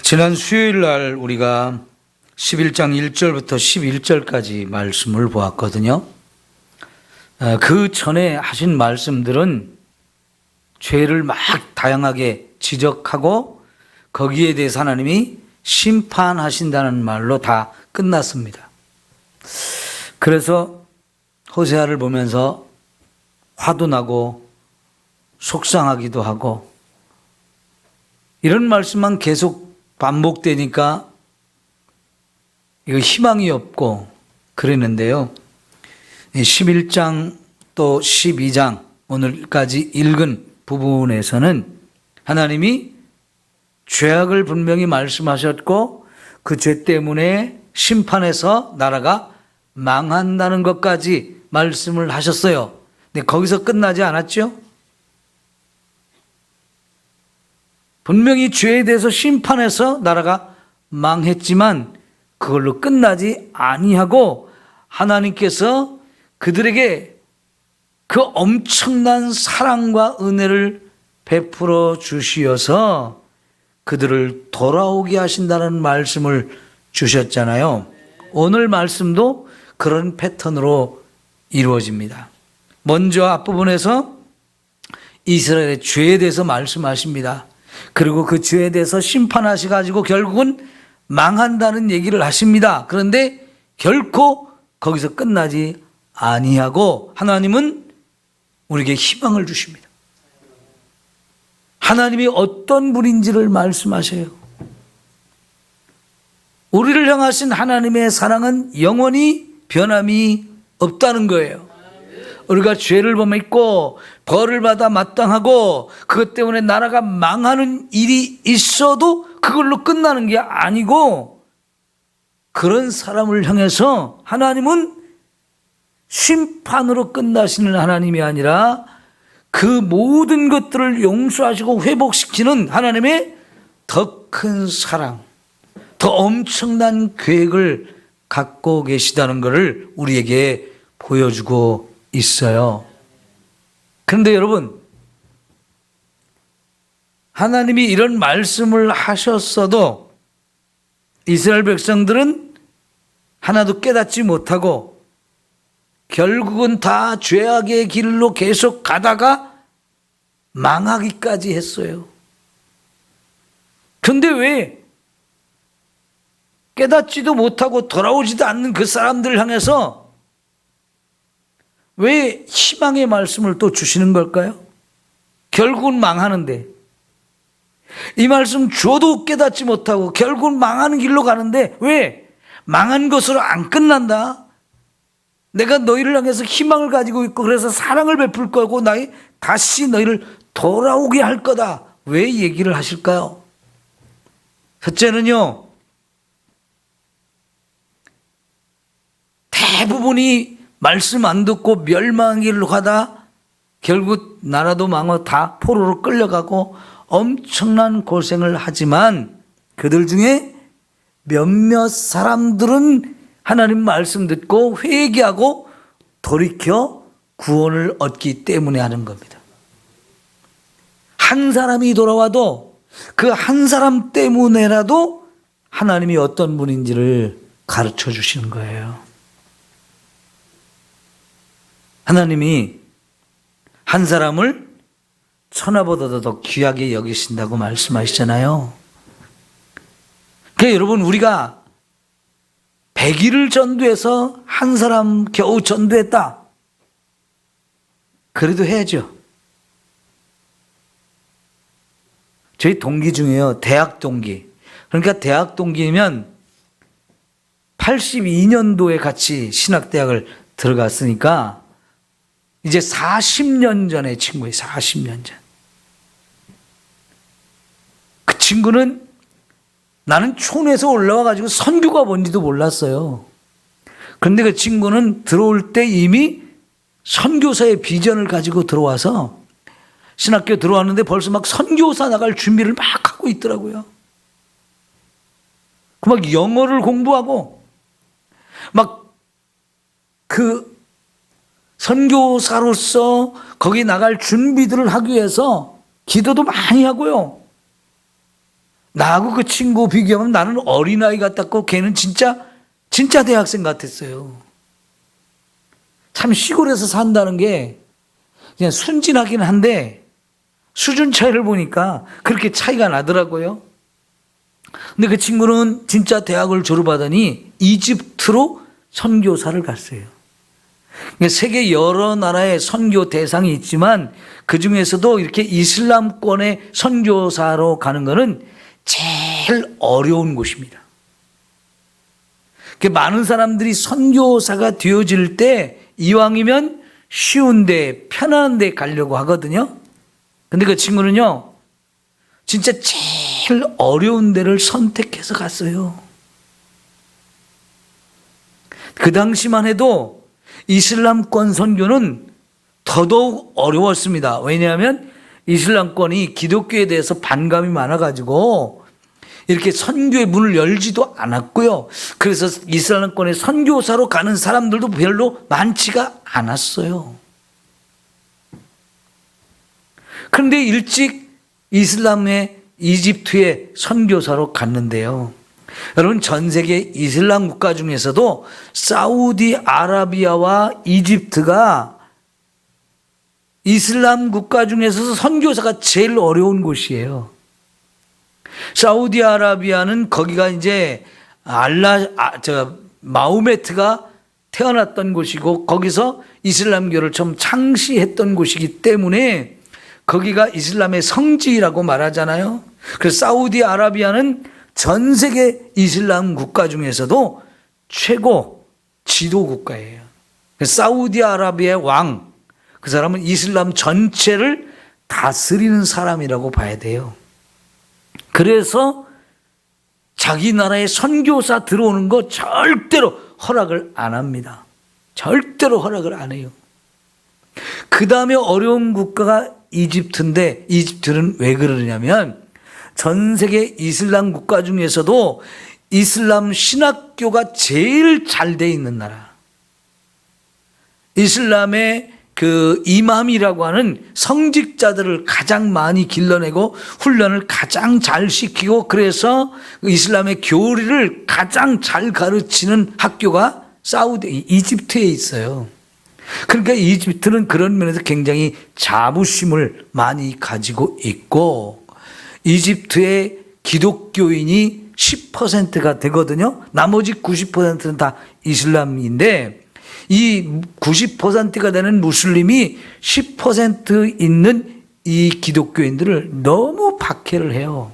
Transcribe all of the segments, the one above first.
지난 수요일 날 우리가 11장 1절부터 11절까지 말씀을 보았거든요. 그 전에 하신 말씀들은 죄를 막 다양하게 지적하고 거기에 대해서 하나님이 심판하신다는 말로 다 끝났습니다. 그래서 호세아를 보면서 화도 나고 속상하기도 하고 이런 말씀만 계속 반복되니까 이거 희망이 없고 그랬는데요. 11장 또 12장 오늘까지 읽은 부분에서는 하나님이 죄악을 분명히 말씀하셨고 그 죄 때문에 심판해서 나라가 망한다는 것까지 말씀을 하셨어요. 근데 거기서 끝나지 않았죠? 분명히 죄에 대해서 심판해서 나라가 망했지만 그걸로 끝나지 아니하고 하나님께서 그들에게 그 엄청난 사랑과 은혜를 베풀어 주시어서 그들을 돌아오게 하신다는 말씀을 주셨잖아요. 오늘 말씀도 그런 패턴으로 이루어집니다. 먼저 앞부분에서 이스라엘의 죄에 대해서 말씀하십니다. 그리고 그 죄에 대해서 심판하셔가지고 결국은 망한다는 얘기를 하십니다. 그런데 결코 거기서 끝나지 아니하고 하나님은 우리에게 희망을 주십니다. 하나님이 어떤 분인지를 말씀하셔요. 우리를 향하신 하나님의 사랑은 영원히 변함이 없다는 거예요. 우리가 죄를 범했고 벌을 받아 마땅하고 그것 때문에 나라가 망하는 일이 있어도 그걸로 끝나는 게 아니고 그런 사람을 향해서 하나님은 심판으로 끝나시는 하나님이 아니라 그 모든 것들을 용서하시고 회복시키는 하나님의 더 큰 사랑, 더 엄청난 계획을 갖고 계시다는 것을 우리에게 보여주고 있어요. 그런데 여러분, 하나님이 이런 말씀을 하셨어도 이스라엘 백성들은 하나도 깨닫지 못하고 결국은 다 죄악의 길로 계속 가다가 망하기까지 했어요. 그런데 왜 깨닫지도 못하고 돌아오지도 않는 그 사람들을 향해서 왜 희망의 말씀을 또 주시는 걸까요? 결국은 망하는데 이 말씀 줘도 깨닫지 못하고 결국은 망하는 길로 가는데 왜 망한 것으로 안 끝난다? 내가 너희를 향해서 희망을 가지고 있고 그래서 사랑을 베풀 거고 나이 다시 너희를 돌아오게 할 거다. 왜 얘기를 하실까요? 첫째는요, 대부분이 말씀 안 듣고 멸망의 길로 가다 결국 나라도 망하고 다 포로로 끌려가고 엄청난 고생을 하지만 그들 중에 몇몇 사람들은 하나님 말씀 듣고 회개하고 돌이켜 구원을 얻기 때문에 하는 겁니다. 한 사람이 돌아와도 그 한 사람 때문에라도 하나님이 어떤 분인지를 가르쳐 주시는 거예요. 하나님이 한 사람을 천하보다도 더 귀하게 여기신다고 말씀하시잖아요. 그러니까 여러분, 우리가 100일을 전도해서 한 사람 겨우 전도했다. 그래도 해야죠. 저희 동기 중에요, 대학 동기. 그러니까 대학 동기면 82년도에 같이 신학대학을 들어갔으니까 이제 40년 전의 친구예요. 40년 전. 그 친구는 나는 촌에서 올라와가지고 선교가 뭔지도 몰랐어요. 그런데 그 친구는 들어올 때 이미 선교사의 비전을 가지고 들어와서 신학교 들어왔는데 벌써 막 선교사 나갈 준비를 막 하고 있더라고요. 그 막 영어를 공부하고 막 그 선교사로서 거기 나갈 준비들을 하기 위해서 기도도 많이 하고요. 나하고 그 친구 비교하면 나는 어린아이 같았고 걔는 진짜 대학생 같았어요. 참 시골에서 산다는 게 그냥 순진하긴 한데 수준 차이를 보니까 그렇게 차이가 나더라고요. 근데 그 친구는 진짜 대학을 졸업하더니 이집트로 선교사를 갔어요. 세계 여러 나라의 선교 대상이 있지만 그 중에서도 이렇게 이슬람권의 선교사로 가는 것은 제일 어려운 곳입니다. 많은 사람들이 선교사가 되어질 때 이왕이면 쉬운데 편안한 데 가려고 하거든요. 근데 그 친구는요, 진짜 제일 어려운 데를 선택해서 갔어요. 그 당시만 해도 이슬람권 선교는 더더욱 어려웠습니다. 왜냐하면 이슬람권이 기독교에 대해서 반감이 많아가지고 이렇게 선교의 문을 열지도 않았고요. 그래서 이슬람권의 선교사로 가는 사람들도 별로 많지가 않았어요. 그런데 일찍 이슬람의 이집트의 선교사로 갔는데요. 여러분, 전 세계 이슬람 국가 중에서도 사우디아라비아와 이집트가 이슬람 국가 중에서 선교사가 제일 어려운 곳이에요. 사우디아라비아는 거기가 이제 마호메트가 태어났던 곳이고 거기서 이슬람교를 처음 창시했던 곳이기 때문에 거기가 이슬람의 성지라고 말하잖아요. 그래서 사우디아라비아는 전 세계 이슬람 국가 중에서도 최고 지도 국가예요. 사우디아라비아의 왕, 그 사람은 이슬람 전체를 다스리는 사람이라고 봐야 돼요. 그래서 자기 나라에 선교사 들어오는 거 절대로 허락을 안 합니다. 절대로 허락을 안 해요. 그 다음에 어려운 국가가 이집트인데, 이집트는 왜 그러냐면 전 세계 이슬람 국가 중에서도 이슬람 신학교가 제일 잘 돼 있는 나라. 이슬람의 그 이맘이라고 하는 성직자들을 가장 많이 길러내고 훈련을 가장 잘 시키고 그래서 이슬람의 교리를 가장 잘 가르치는 학교가 이집트에 있어요. 그러니까 이집트는 그런 면에서 굉장히 자부심을 많이 가지고 있고 이집트의 기독교인이 10%가 되거든요. 나머지 90%는 다 이슬람인데 이 90%가 되는 무슬림이 10% 있는 이 기독교인들을 너무 박해를 해요.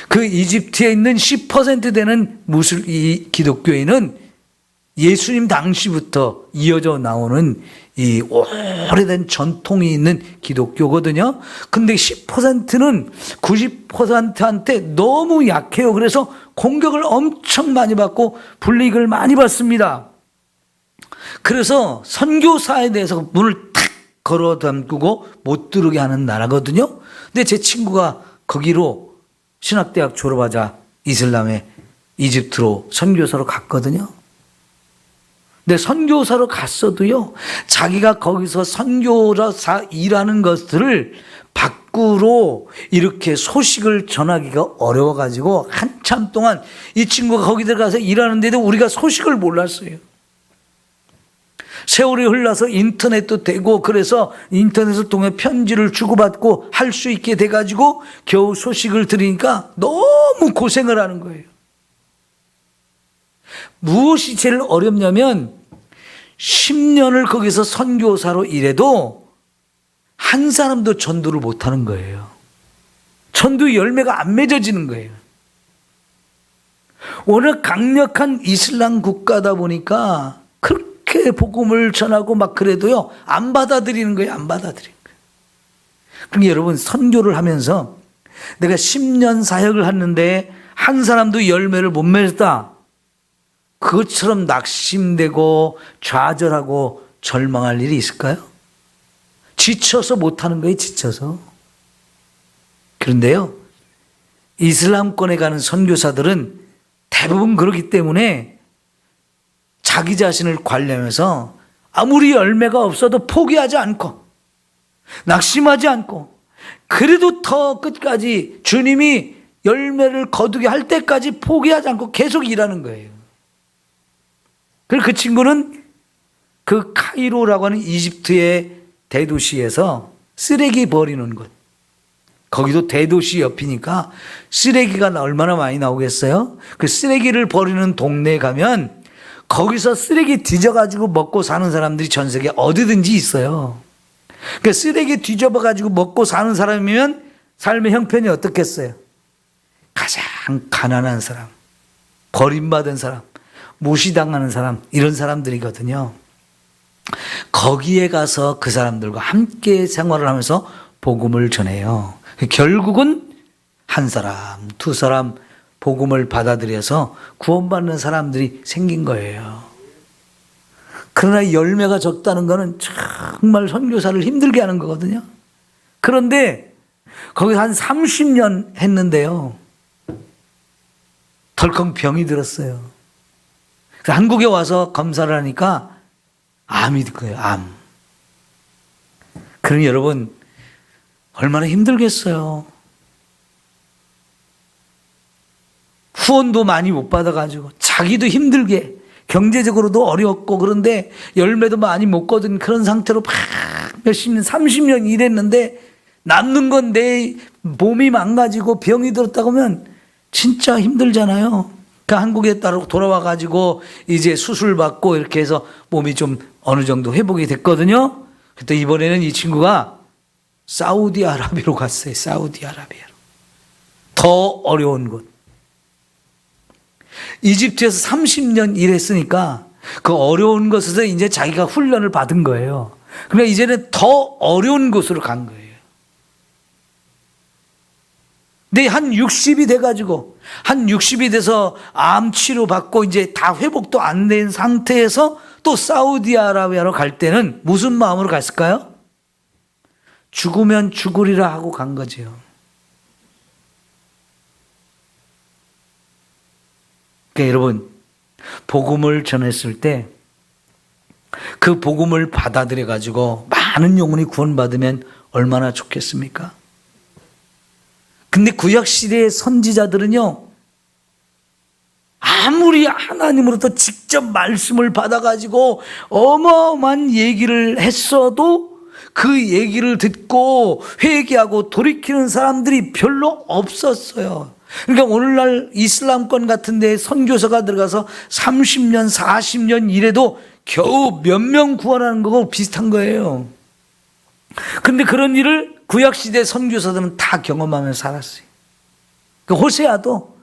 그 이집트에 있는 10% 되는 이 기독교인은 예수님 당시부터 이어져 나오는 이 오래된 전통이 있는 기독교거든요. 근데 10%는 90%한테 너무 약해요. 그래서 공격을 엄청 많이 받고 불이익을 많이 받습니다. 그래서 선교사에 대해서 문을 탁 걸어 잠그고 못 들어오게 하는 나라거든요. 근데 제 친구가 거기로 신학대학 졸업하자 이슬람의 이집트로 선교사로 갔거든요. 근데 선교사로 갔어도요, 자기가 거기서 선교사 일하는 것들을 밖으로 이렇게 소식을 전하기가 어려워가지고 한참 동안 이 친구가 거기 들어가서 일하는데도 우리가 소식을 몰랐어요. 세월이 흘러서 인터넷도 되고 그래서 인터넷을 통해 편지를 주고받고 할 수 있게 돼가지고 겨우 소식을 들으니까 너무 고생을 하는 거예요. 무엇이 제일 어렵냐면 10년을 거기서 선교사로 일해도 한 사람도 전도를 못하는 거예요. 전도 열매가 안 맺어지는 거예요. 워낙 강력한 이슬람 국가다 보니까 그렇게 복음을 전하고 막 그래도요, 안 받아들이는 거예요. 안 받아들이는 거예요. 그러니까 여러분, 선교를 하면서 내가 10년 사역을 했는데 한 사람도 열매를 못 맺었다. 그것처럼 낙심되고 좌절하고 절망할 일이 있을까요? 지쳐서 못하는 거예요. 지쳐서. 그런데요, 이슬람권에 가는 선교사들은 대부분 그렇기 때문에 자기 자신을 관리하면서 아무리 열매가 없어도 포기하지 않고 낙심하지 않고 그래도 더 끝까지 주님이 열매를 거두게 할 때까지 포기하지 않고 계속 일하는 거예요. 그리고 그 친구는 그 카이로라고 하는 이집트의 대도시에서 쓰레기 버리는 곳, 거기도 대도시 옆이니까 쓰레기가 얼마나 많이 나오겠어요? 그 쓰레기를 버리는 동네에 가면 거기서 쓰레기 뒤져가지고 먹고 사는 사람들이 전 세계 어디든지 있어요. 그 쓰레기 뒤져봐가지고 먹고 사는 사람이면 삶의 형편이 어떻겠어요? 가장 가난한 사람, 버림받은 사람, 무시당하는 사람, 이런 사람들이거든요. 거기에 가서 그 사람들과 함께 생활을 하면서 복음을 전해요. 결국은 한 사람, 두 사람 복음을 받아들여서 구원받는 사람들이 생긴 거예요. 그러나 열매가 적다는 것은 정말 선교사를 힘들게 하는 거거든요. 그런데 거기서 한 30년 했는데요, 덜컹 병이 들었어요. 그래서 한국에 와서 검사를 하니까 암이 든 거예요. 암. 그러니 여러분 얼마나 힘들겠어요. 후원도 많이 못 받아가지고 자기도 힘들게, 경제적으로도 어렵고, 그런데 열매도 많이 못 거둔 그런 상태로 막 몇십 년, 30년 일했는데 남는 건 내 몸이 망가지고 병이 들었다고 하면 진짜 힘들잖아요. 그 한국에 따라 돌아와가지고 이제 수술 받고 이렇게 해서 몸이 좀 어느 정도 회복이 됐거든요. 그때 이번에는 이 친구가 사우디아라비아로 갔어요. 사우디아라비아로. 더 어려운 곳. 이집트에서 30년 일했으니까 그 어려운 곳에서 이제 자기가 훈련을 받은 거예요. 그러니까 이제는 더 어려운 곳으로 간 거예요. 근데 한 60이 돼가지고, 한 60이 돼서 암 치료 받고 이제 다 회복도 안 된 상태에서 또 사우디아라비아로 갈 때는 무슨 마음으로 갔을까요? 죽으면 죽으리라 하고 간 거죠. 그러니까 여러분, 복음을 전했을 때 그 복음을 받아들여 가지고 많은 영혼이 구원받으면 얼마나 좋겠습니까? 근데 구약시대의 선지자들은요, 아무리 하나님으로부터 직접 말씀을 받아가지고 어마어마한 얘기를 했어도 그 얘기를 듣고 회개하고 돌이키는 사람들이 별로 없었어요. 그러니까 오늘날 이슬람권 같은 데에 선교사가 들어가서 30년, 40년 일해도 겨우 몇 명 구원하는 거하고 비슷한 거예요. 근데 그런 일을 구약시대 선교사들은 다 경험하면서 살았어요. 그 호세아도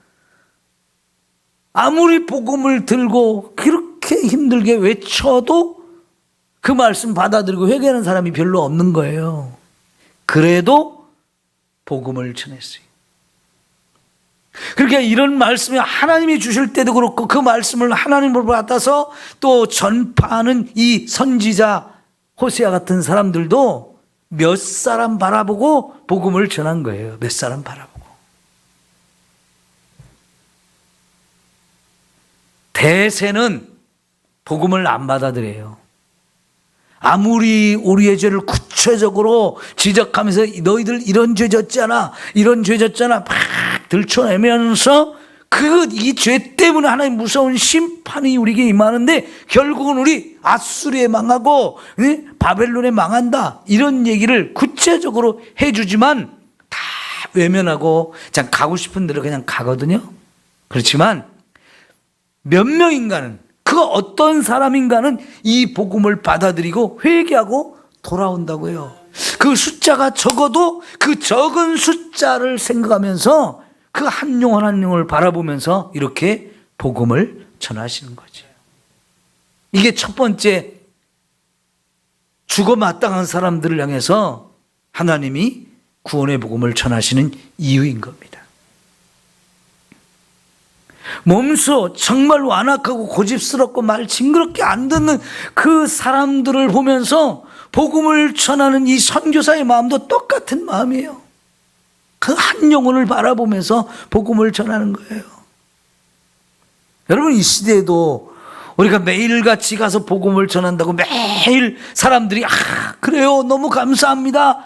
아무리 복음을 들고 그렇게 힘들게 외쳐도 그 말씀 받아들이고 회개하는 사람이 별로 없는 거예요. 그래도 복음을 전했어요. 그러니까 이런 말씀이 하나님이 주실 때도 그렇고 그 말씀을 하나님으로 받아서 또 전파하는 이 선지자 호세아 같은 사람들도 몇 사람 바라보고 복음을 전한 거예요. 몇 사람 바라보고. 대세는 복음을 안 받아들여요. 아무리 우리의 죄를 구체적으로 지적하면서 너희들 이런 죄 졌잖아, 이런 죄 졌잖아 막 들춰내면서 이 죄 때문에 하나님 무서운 심판이 우리에게 임하는데 결국은 우리 아수르에 망하고 바벨론에 망한다, 이런 얘기를 구체적으로 해주지만 다 외면하고 그냥 가고 싶은 대로 그냥 가거든요. 그렇지만 몇 명인가는, 그 어떤 사람인가는 이 복음을 받아들이고 회개하고 돌아온다고요. 그 숫자가 적어도 그 적은 숫자를 생각하면서 그 한 영혼 한 영혼을 바라보면서 이렇게 복음을 전하시는 거죠. 이게 첫 번째, 죽어 마땅한 사람들을 향해서 하나님이 구원의 복음을 전하시는 이유인 겁니다. 몸소 정말 완악하고 고집스럽고 말 징그럽게 안 듣는 그 사람들을 보면서 복음을 전하는 이 선교사의 마음도 똑같은 마음이에요. 그 한 영혼을 바라보면서 복음을 전하는 거예요. 여러분, 이 시대에도 우리가 매일같이 가서 복음을 전한다고 매일 사람들이 그래요, 너무 감사합니다,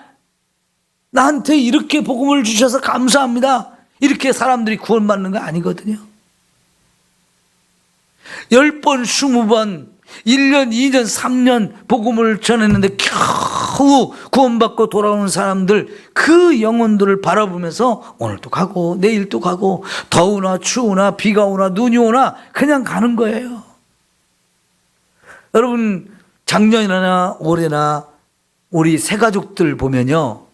나한테 이렇게 복음을 주셔서 감사합니다, 이렇게 사람들이 구원받는 거 아니거든요. 10번, 20번, 1년, 2년, 3년 복음을 전했는데 겨우 구원받고 돌아오는 사람들, 그 영혼들을 바라보면서 오늘도 가고 내일도 가고 더우나 추우나 비가 오나 눈이 오나 그냥 가는 거예요. 여러분, 작년이나 올해나 우리 새가족들 보면요,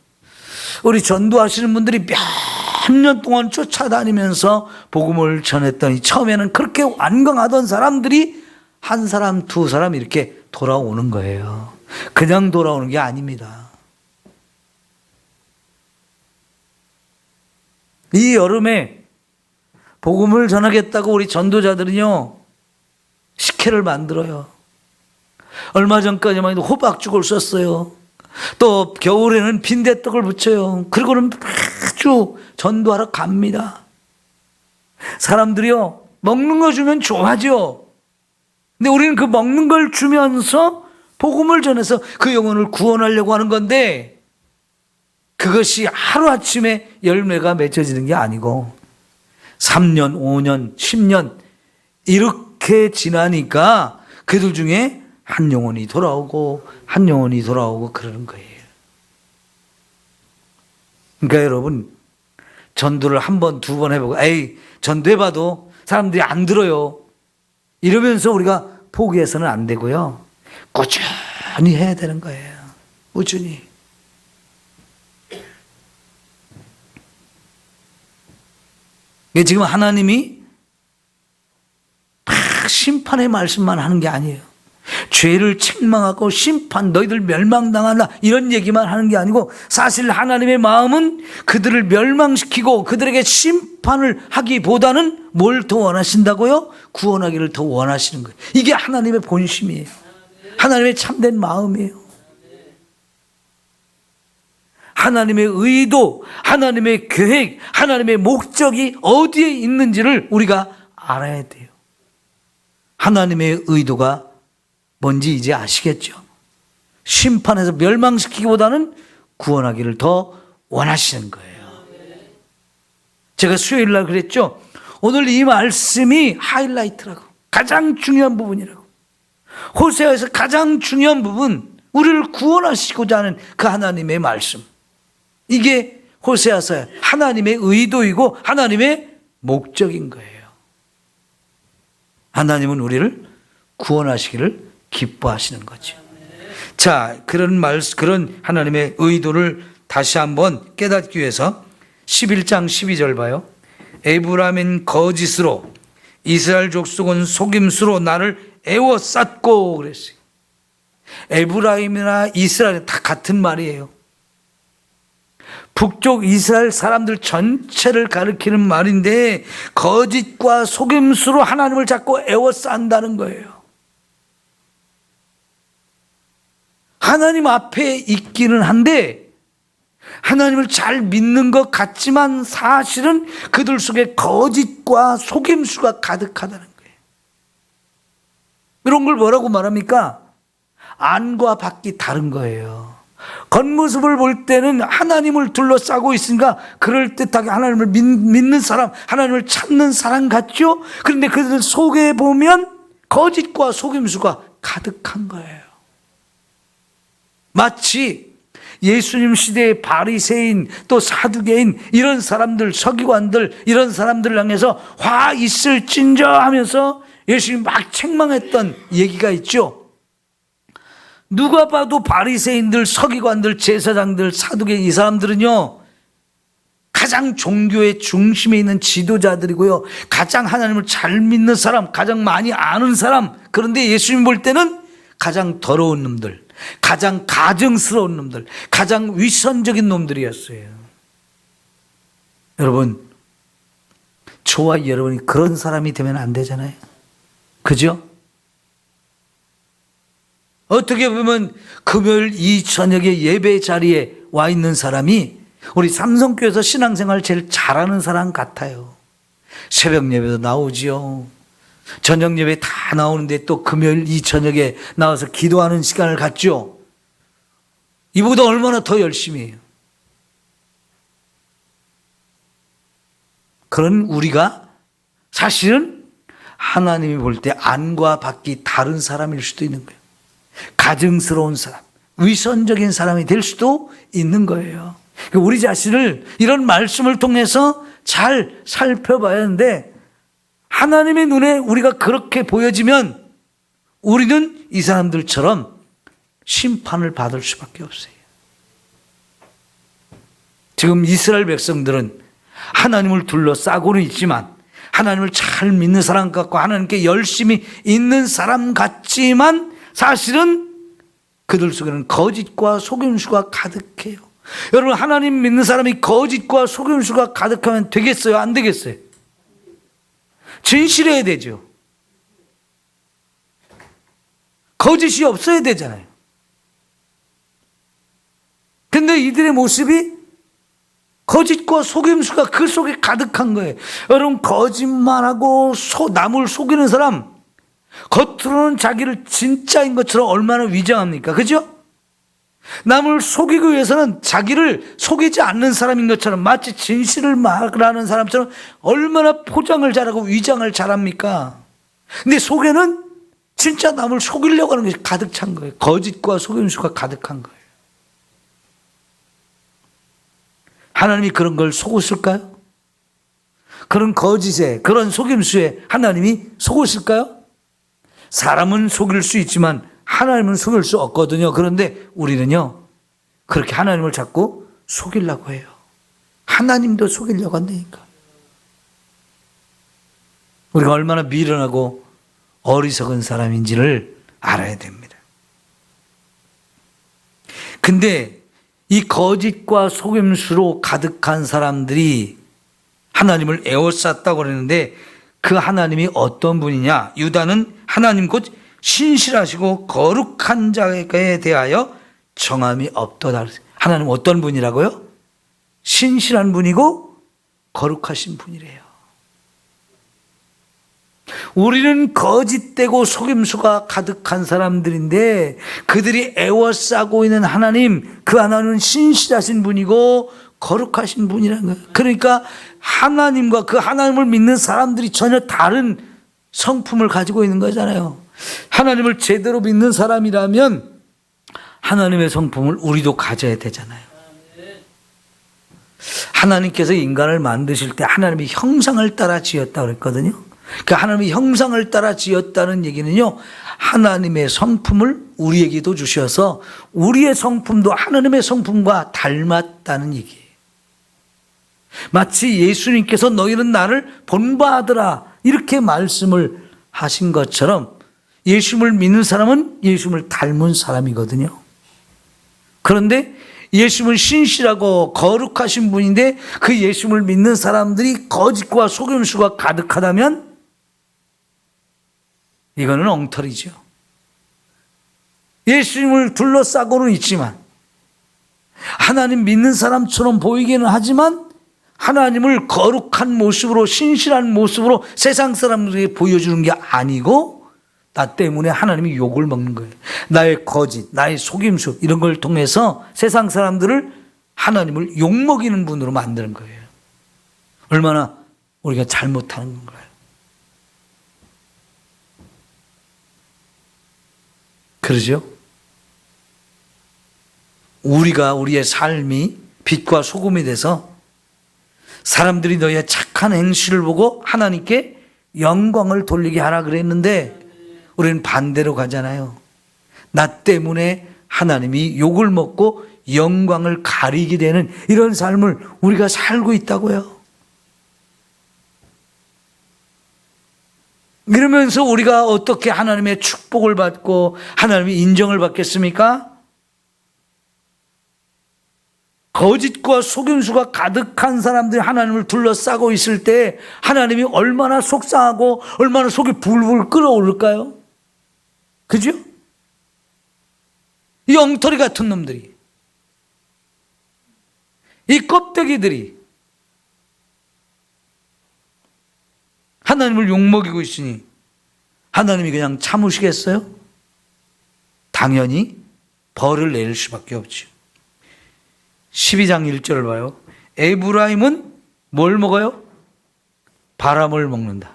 우리 전도하시는 분들이 몇 년 동안 쫓아다니면서 복음을 전했더니 처음에는 그렇게 완강하던 사람들이 한 사람, 두 사람 이렇게 돌아오는 거예요. 그냥 돌아오는 게 아닙니다. 이 여름에 복음을 전하겠다고 우리 전도자들은요, 식혜를 만들어요. 얼마 전까지만 해도 호박죽을 썼어요. 또 겨울에는 빈대떡을 부쳐요. 그리고는 아주 전도하러 갑니다. 사람들이요, 먹는 거 주면 좋아하죠. 근데 우리는 그 먹는 걸 주면서 복음을 전해서 그 영혼을 구원하려고 하는 건데, 그것이 하루아침에 열매가 맺어지는 게 아니고 3년, 5년, 10년 이렇게 지나니까 그들 중에 한 영혼이 돌아오고 한 영혼이 돌아오고 그러는 거예요. 그러니까 여러분, 전도를 한 번, 두 번 해보고 에이, 전도해봐도 사람들이 안 들어요, 이러면서 우리가 포기해서는 안 되고요, 꾸준히 해야 되는 거예요. 꾸준히. 지금 하나님이 심판의 말씀만 하는 게 아니에요. 죄를 책망하고 심판, 너희들 멸망당한다, 이런 얘기만 하는 게 아니고, 사실 하나님의 마음은 그들을 멸망시키고 그들에게 심판을 하기보다는 뭘 더 원하신다고요? 구원하기를 더 원하시는 거예요. 이게 하나님의 본심이에요. 하나님의 참된 마음이에요. 하나님의 의도, 하나님의 계획, 하나님의 목적이 어디에 있는지를 우리가 알아야 돼요. 하나님의 의도가 뭔지 이제 아시겠죠? 심판해서 멸망시키기보다는 구원하기를 더 원하시는 거예요. 제가 수요일 날 그랬죠? 오늘 이 말씀이 하이라이트라고, 가장 중요한 부분이라고. 호세아에서 가장 중요한 부분, 우리를 구원하시고자 하는 그 하나님의 말씀, 이게 호세아서 하나님의 의도이고 하나님의 목적인 거예요. 하나님은 우리를 구원하시기를 기뻐하시는 거죠. 자, 그런 하나님의 의도를 다시 한번 깨닫기 위해서 11장 12절 봐요. 에브라임은 거짓으로, 이스라엘 족속은 속임수로 나를 애워쌌고 그랬어요. 에브라임이나 이스라엘 다 같은 말이에요. 북쪽 이스라엘 사람들 전체를 가리키는 말인데, 거짓과 속임수로 하나님을 자꾸 애워싼다는 거예요. 하나님 앞에 있기는 한데 하나님을 잘 믿는 것 같지만 사실은 그들 속에 거짓과 속임수가 가득하다는 거예요. 이런 걸 뭐라고 말합니까? 안과 밖이 다른 거예요. 겉모습을 볼 때는 하나님을 둘러싸고 있으니까 그럴듯하게 하나님을 믿는 사람, 하나님을 찾는 사람 같죠? 그런데 그들 속에 보면 거짓과 속임수가 가득한 거예요. 마치 예수님 시대의 바리새인, 또 사두개인, 이런 사람들, 서기관들, 이런 사람들을 향해서 화 있을진저 하면서 예수님이 막 책망했던 얘기가 있죠. 누가 봐도 바리새인들, 서기관들, 제사장들, 사두개인, 이 사람들은요, 가장 종교의 중심에 있는 지도자들이고요, 가장 하나님을 잘 믿는 사람, 가장 많이 아는 사람. 그런데 예수님 볼 때는 가장 더러운 놈들, 가장 가증스러운 놈들, 가장 위선적인 놈들이었어요. 여러분, 저와 여러분이 그런 사람이 되면 안 되잖아요. 그죠? 어떻게 보면 금요일 이 저녁에 예배 자리에 와 있는 사람이 우리 삼성교회에서 신앙생활 제일 잘하는 사람 같아요. 새벽 예배도 나오지요. 저녁 예배 다 나오는데 또 금요일 이 저녁에 나와서 기도하는 시간을 갖죠. 이보다 얼마나 더 열심히 해요. 그런 우리가 사실은 하나님이 볼 때 안과 밖이 다른 사람일 수도 있는 거예요. 가증스러운 사람, 위선적인 사람이 될 수도 있는 거예요. 우리 자신을 이런 말씀을 통해서 잘 살펴봐야 하는데, 하나님의 눈에 우리가 그렇게 보여지면 우리는 이 사람들처럼 심판을 받을 수밖에 없어요. 지금 이스라엘 백성들은 하나님을 둘러싸고는 있지만, 하나님을 잘 믿는 사람 같고 하나님께 열심히 있는 사람 같지만 사실은 그들 속에는 거짓과 속임수가 가득해요. 여러분, 하나님 믿는 사람이 거짓과 속임수가 가득하면 되겠어요? 안 되겠어요? 진실해야 되죠. 거짓이 없어야 되잖아요. 근데 이들의 모습이 거짓과 속임수가 그 속에 가득한 거예요. 여러분, 거짓말하고 남을 속이는 사람, 겉으로는 자기를 진짜인 것처럼 얼마나 위장합니까? 그죠? 남을 속이기 위해서는 자기를 속이지 않는 사람인 것처럼, 마치 진실을 말하는 사람처럼 얼마나 포장을 잘하고 위장을 잘합니까? 근데 속에는 진짜 남을 속이려고 하는 것이 가득 찬 거예요. 거짓과 속임수가 가득한 거예요. 하나님이 그런 걸 속으실까요? 그런 거짓에, 그런 속임수에 하나님이 속으실까요? 사람은 속일 수 있지만 하나님은 속일 수 없거든요. 그런데 우리는요, 그렇게 하나님을 자꾸 속이려고 해요. 하나님도 속이려고 한다니까. 우리가 얼마나 미련하고 어리석은 사람인지를 알아야 됩니다. 근데 이 거짓과 속임수로 가득한 사람들이 하나님을 에워쌌다고 그러는데, 그 하나님이 어떤 분이냐? 유다는 하나님 곧 신실하시고 거룩한 자에 대하여 정함이 없도다. 하나님 어떤 분이라고요? 신실한 분이고 거룩하신 분이래요. 우리는 거짓되고 속임수가 가득한 사람들인데, 그들이 애워싸고 있는 하나님, 그 하나님은 신실하신 분이고 거룩하신 분이라는 거예요. 그러니까 하나님과 그 하나님을 믿는 사람들이 전혀 다른 성품을 가지고 있는 거잖아요. 하나님을 제대로 믿는 사람이라면 하나님의 성품을 우리도 가져야 되잖아요. 하나님께서 인간을 만드실 때 하나님의 형상을 따라 지었다고 그랬거든요. 그 하나님의 형상을 따라 지었다는 얘기는요, 하나님의 성품을 우리에게도 주셔서 우리의 성품도 하나님의 성품과 닮았다는 얘기예요. 마치 예수님께서 너희는 나를 본받으라 이렇게 말씀을 하신 것처럼, 예수님을 믿는 사람은 예수님을 닮은 사람이거든요. 그런데 예수님은 신실하고 거룩하신 분인데, 그 예수님을 믿는 사람들이 거짓과 속임수가 가득하다면 이거는 엉터리죠. 예수님을 둘러싸고는 있지만, 하나님 믿는 사람처럼 보이기는 하지만 하나님을 거룩한 모습으로, 신실한 모습으로 세상 사람들에게 보여주는 게 아니고, 나 때문에 하나님이 욕을 먹는 거예요. 나의 거짓, 나의 속임수 이런 걸 통해서 세상 사람들을 하나님을 욕먹이는 분으로 만드는 거예요. 얼마나 우리가 잘못하는 건가요? 그러죠? 우리가 우리의 삶이 빛과 소금이 돼서 사람들이 너희의 착한 행실을 보고 하나님께 영광을 돌리게 하라 그랬는데, 우리는 반대로 가잖아요. 나 때문에 하나님이 욕을 먹고 영광을 가리게 되는 이런 삶을 우리가 살고 있다고요. 이러면서 우리가 어떻게 하나님의 축복을 받고 하나님의 인정을 받겠습니까? 거짓과 속임수가 가득한 사람들이 하나님을 둘러싸고 있을 때 하나님이 얼마나 속상하고 얼마나 속이 불불 끓어오를까요? 그죠? 이 엉터리 같은 놈들이, 이 껍데기들이 하나님을 욕먹이고 있으니 하나님이 그냥 참으시겠어요? 당연히 벌을 내릴 수밖에 없죠. 12장 1절을 봐요. 에브라임은 뭘 먹어요? 바람을 먹는다.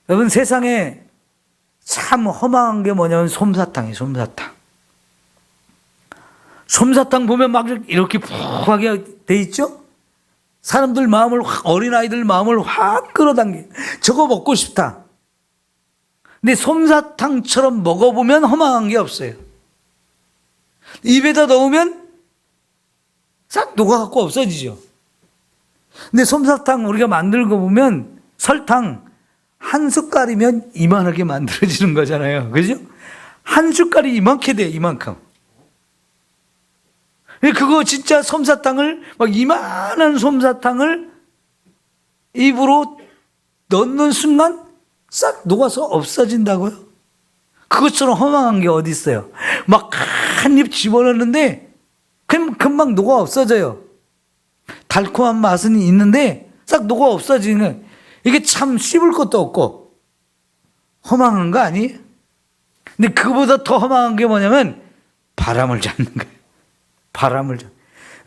여러분, 세상에 참 허망한 게 뭐냐면 솜사탕이에요. 솜사탕. 솜사탕 보면 막 이렇게 푹하게 돼 있죠? 사람들 마음을 어린아이들 마음을 확 끌어당겨. 저거 먹고 싶다. 근데 솜사탕처럼 먹어보면 허망한 게 없어요. 입에다 넣으면 싹 녹아갖고 없어지죠. 근데 솜사탕 우리가 만들고 보면 설탕 한 숟갈이면 이만하게 만들어지는 거잖아요. 그죠? 한 숟갈이 이만큼 돼요. 이만큼. 그거 진짜 솜사탕을 막 이만한 솜사탕을 입으로 넣는 순간 싹 녹아서 없어진다고요? 그것처럼 허망한 게 어디 있어요? 막 한 입 집어넣는데 금방 녹아 없어져요. 달콤한 맛은 있는데 싹 녹아 없어지는 거예요. 이게 참 씹을 것도 없고 허망한 거 아니에요? 근데 그보다 더 허망한 게 뭐냐면 바람을 잡는 거예요. 바람을 잡.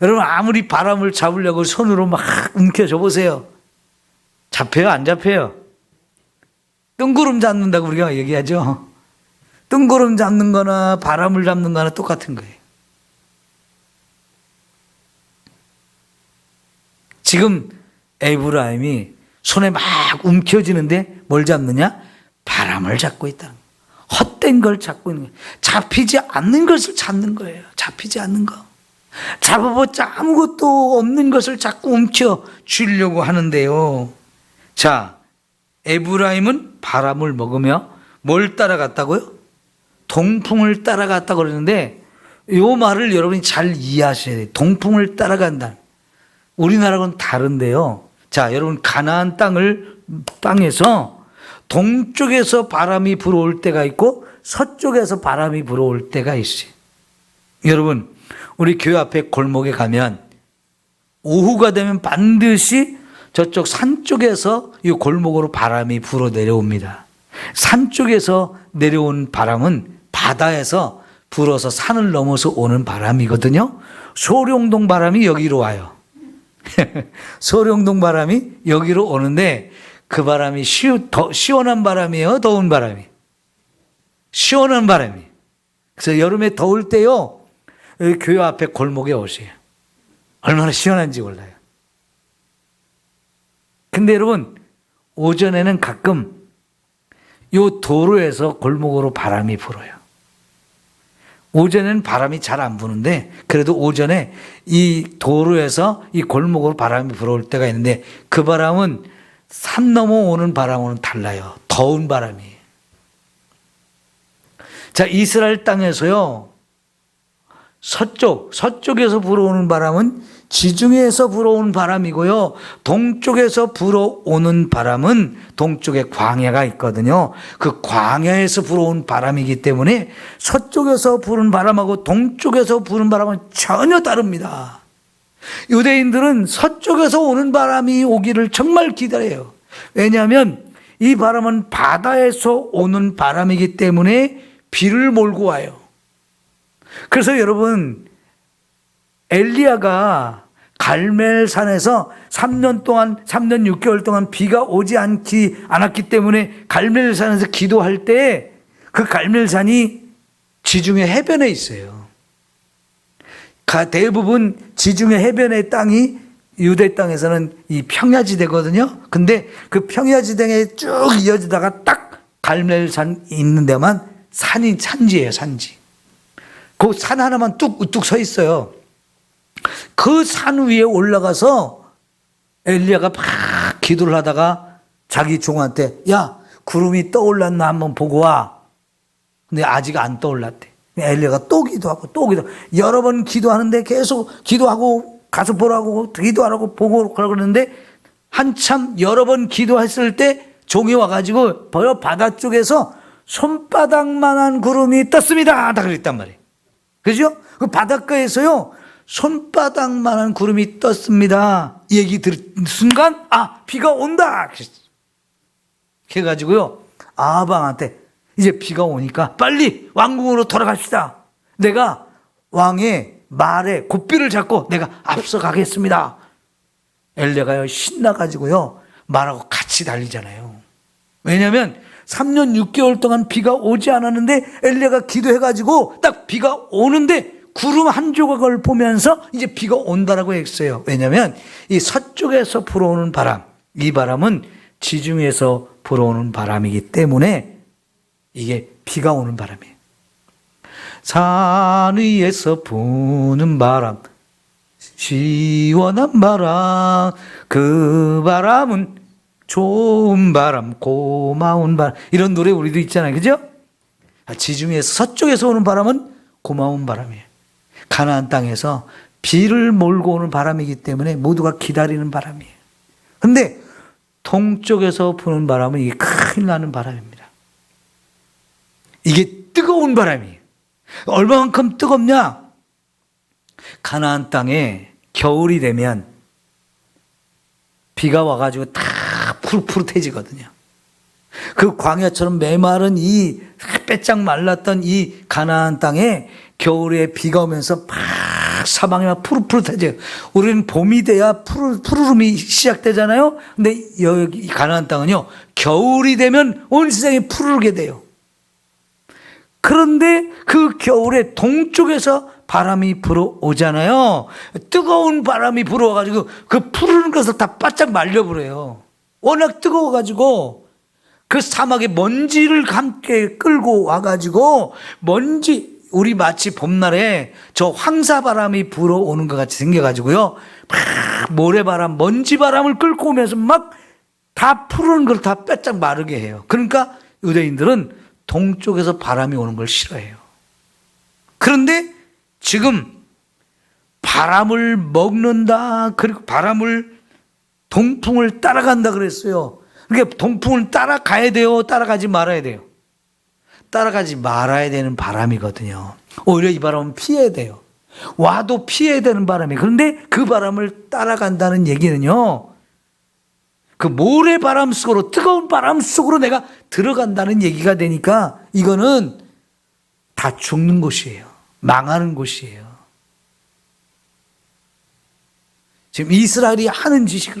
여러분, 아무리 바람을 잡으려고 손으로 막 움켜줘 보세요. 잡혀요? 안 잡혀요? 뜬구름 잡는다고 우리가 얘기하죠. 뜬구름 잡는 거나 바람을 잡는 거나 똑같은 거예요. 지금 에브라임이 손에 막 움켜쥐는데 뭘 잡느냐? 바람을 잡고 있다는 거예요. 헛된 걸 잡고 있는 거예요. 잡히지 않는 것을 잡는 거예요. 잡히지 않는 거. 잡아봤자 아무것도 없는 것을 자꾸 움켜쥐려고 하는데요. 자, 에브라임은 바람을 먹으며 뭘 따라갔다고요? 동풍을 따라갔다고 그러는데 이 말을 여러분이 잘 이해하셔야 돼요. 동풍을 따라간다. 우리나라하고는 다른데요. 자, 여러분, 가나안 땅에서 동쪽에서 바람이 불어올 때가 있고 서쪽에서 바람이 불어올 때가 있어요. 여러분, 우리 교회 앞에 골목에 가면 오후가 되면 반드시 저쪽 산 쪽에서 이 골목으로 바람이 불어 내려옵니다. 산 쪽에서 내려온 바람은 바다에서 불어서 산을 넘어서 오는 바람이거든요. 소룡동 바람이 여기로 와요. 소룡동 바람이 여기로 오는데 그 바람이 시원한 바람이에요? 더운 바람이? 시원한 바람이. 그래서 여름에 더울 때요, 여기 교회 앞에 골목에 오세요. 얼마나 시원한지 몰라요. 근데 여러분, 오전에는 가끔 요 도로에서 골목으로 바람이 불어요. 오전에는 바람이 잘 안 부는데 그래도 오전에 이 도로에서 이 골목으로 바람이 불어올 때가 있는데 그 바람은 산 넘어 오는 바람과는 달라요. 더운 바람이에요. 자, 이스라엘 땅에서요, 서쪽에서 불어오는 바람은 지중해에서 불어오는 바람이고요. 동쪽에서 불어오는 바람은 동쪽에 광야가 있거든요. 그 광야에서 불어오는 바람이기 때문에 서쪽에서 부는 바람하고 동쪽에서 부는 바람은 전혀 다릅니다. 유대인들은 서쪽에서 오는 바람이 오기를 정말 기다려요. 왜냐하면 이 바람은 바다에서 오는 바람이기 때문에 비를 몰고 와요. 그래서 여러분, 엘리야가 갈멜산에서 3년 6개월 동안 비가 오지 않았기 때문에 갈멜산에서 기도할 때 그 갈멜산이 지중해 해변에 있어요. 대부분 지중해 해변의 땅이 유대 땅에서는 이 평야지대거든요. 근데 그 평야지대에 쭉 이어지다가 딱 갈멜산 있는 데만 산지예요, 산지. 그 산 하나만 뚝 우뚝 서 있어요. 그 산 위에 올라가서 엘리야가 막 기도를 하다가 자기 종한테, 야, 구름이 떠올랐나 한번 보고 와. 근데 아직 안 떠올랐대. 엘리야가 또 기도하고 여러 번 기도하는데 계속 기도하고 가서 보라고 기도하라고 보고 그러는데 한참 여러 번 기도했을 때 종이 와가지고 바다 쪽에서 손바닥만한 구름이 떴습니다. 다 그랬단 말이에요. 그죠? 그 바닷가에서요, 손바닥만한 구름이 떴습니다. 얘기 들은 순간, 비가 온다! 그래가지고요, 아방한테, 이제 비가 오니까 빨리 왕궁으로 돌아갑시다. 내가 왕의 말에 고삐를 잡고 내가 앞서가겠습니다. 엘리야가요 신나가지고요 말하고 같이 달리잖아요. 왜냐하면 3년 6개월 동안 비가 오지 않았는데 엘리야가 기도해가지고 딱 비가 오는데 구름 한 조각을 보면서 이제 비가 온다라고 했어요. 왜냐하면 이 서쪽에서 불어오는 바람, 이 바람은 지중해에서 불어오는 바람이기 때문에 이게 비가 오는 바람이에요. 산 위에서 부는 바람, 시원한 바람, 그 바람은 좋은 바람, 고마운 바람, 이런 노래 우리도 있잖아요. 그죠? 지중해에서 서쪽에서 오는 바람은 고마운 바람이에요. 가나안 땅에서 비를 몰고 오는 바람이기 때문에 모두가 기다리는 바람이에요. 그런데 동쪽에서 부는 바람은 이게 큰일 나는 바람입니다. 이게 뜨거운 바람이에요. 얼마만큼 뜨겁냐? 가나안 땅에 겨울이 되면 비가 와가지고 다 푸릇푸릇해지거든요. 그 광야처럼 메마른 이 빼짝 말랐던 이 가나안 땅에 겨울에 비가 오면서 막 사방이 막 푸릇푸릇해져요. 우리는 봄이 돼야 푸르름이 시작되잖아요. 근데 여기 가나안 땅은요 겨울이 되면 온 세상이 푸르르게 돼요. 그런데 그 겨울에 동쪽에서 바람이 불어오잖아요. 뜨거운 바람이 불어와가지고 그 푸르른 것을 다 바짝 말려버려요. 워낙 뜨거워가지고 그 사막에 먼지를 함께 끌고 와가지고 먼지, 우리 마치 봄날에 저 황사바람이 불어오는 것 같이 생겨가지고요 막 모래바람, 먼지바람을 끌고 오면서 막 다 푸르는 걸 다 빼짝 마르게 해요. 그러니까 유대인들은 동쪽에서 바람이 오는 걸 싫어해요. 그런데 지금 바람을 먹는다, 그리고 동풍을 따라간다 그랬어요. 그러니까 동풍을 따라가야 돼요? 따라가지 말아야 돼요? 따라가지 말아야 되는 바람이거든요. 오히려 이 바람은 피해야 돼요. 와도 피해야 되는 바람이에요. 그런데 그 바람을 따라간다는 얘기는요, 그 모래바람 속으로, 뜨거운 바람 속으로 내가 들어간다는 얘기가 되니까 이거는 다 죽는 곳이에요. 망하는 곳이에요. 지금 이스라엘이 하는 짓이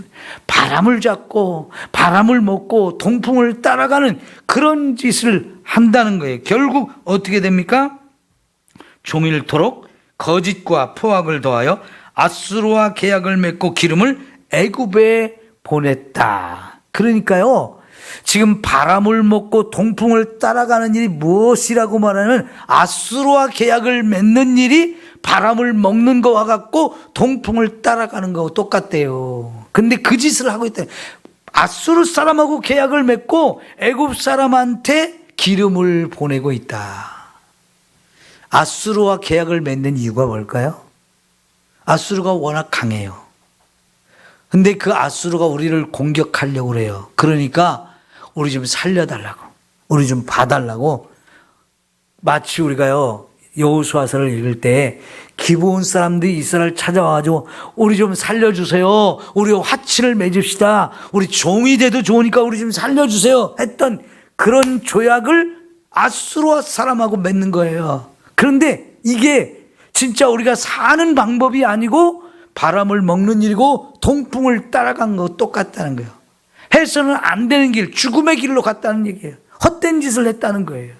바람을 잡고 바람을 먹고 동풍을 따라가는 그런 짓을 한다는 거예요. 결국 어떻게 됩니까? 종일토록 거짓과 포악을 더하여 아수르와 계약을 맺고 기름을 애굽에 보냈다. 그러니까요, 지금 바람을 먹고 동풍을 따라가는 일이 무엇이라고 말하면 아수르와 계약을 맺는 일이 바람을 먹는 거와 같고 동풍을 따라가는 거하고 똑같대요. 근데 그 짓을 하고 있다. 아수르 사람하고 계약을 맺고 애굽 사람한테 기름을 보내고 있다. 아수르와 계약을 맺는 이유가 뭘까요? 아수르가 워낙 강해요. 근데 그 아수르가 우리를 공격하려고 그래요. 그러니까 우리 좀 살려달라고, 우리 좀 봐달라고. 마치 우리가요 여호수아서를 읽을 때 기브온 사람들이 이스라엘 찾아와가지고 우리 좀 살려주세요, 우리 화친을 맺읍시다, 우리 종이 돼도 좋으니까 우리 좀 살려주세요 했던 그런 조약을 아수르 사람하고 맺는 거예요. 그런데 이게 진짜 우리가 사는 방법이 아니고 바람을 먹는 일이고 동풍을 따라간 거 똑같다는 거예요. 해서는 안 되는 길, 죽음의 길로 갔다는 얘기예요. 헛된 짓을 했다는 거예요.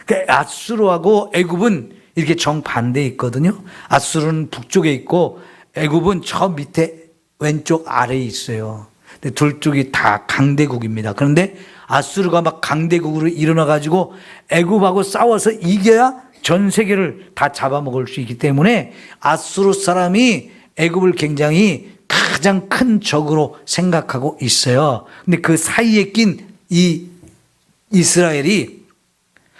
그러니까 아수르하고 애굽은 이렇게 정반대에 있거든요. 아수르는 북쪽에 있고 애굽은 저 밑에 왼쪽 아래에 있어요. 근데 둘 쪽이 다 강대국입니다. 그런데 아수르가 막 강대국으로 일어나가지고 애굽하고 싸워서 이겨야 전 세계를 다 잡아먹을 수 있기 때문에 아수르 사람이 애굽을 굉장히 가장 큰 적으로 생각하고 있어요. 근데 그 사이에 낀 이 이스라엘이